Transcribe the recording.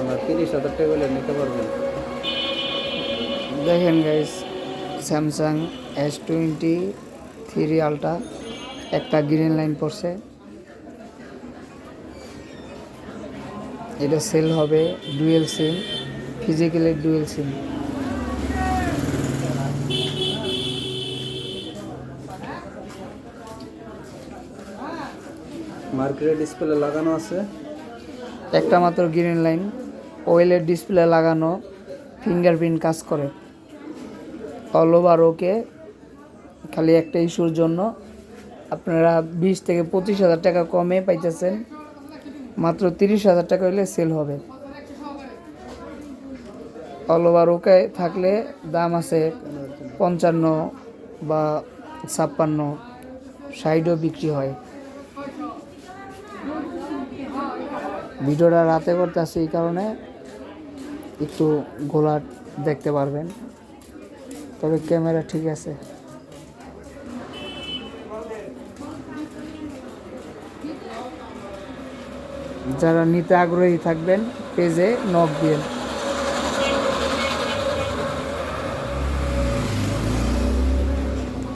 আপনার 30,000 টাকা হলে নিতে পারবেন। দেখেন গাইস, স্যামসাং S23 আলট্রা, একটা গ্রিন লাইন পড়ছে। এটা সেল হবে ডুয়েল সিম, ফিজিক্যালি ডুয়েল সিম। মার্কেটে ডিসপ্লে লাগানো আছে। একটা মাত্র গ্রিন লাইন, ওয়েলের ডিসপ্লে লাগানো, ফিঙ্গারপ্রিন্ট কাজ করে, অল ওভার ওকে। খালি একটা ইস্যুর জন্য আপনারা 20 থেকে 25,000 টাকা কমে পাইতেছেন, মাত্র 30,000 টাকা হলে সেল হবে। অল ওভার ওকে থাকলে দাম আছে 55 বা 56, 60ও বিক্রি হয়। ভিডিওটা রাতে করতেছি এই কারণে একটু ঘোলাট দেখতে পারবেন, তবে ক্যামেরা ঠিক আছে। যারা নিতে আগ্রহী থাকবেন পেজে নক দিন।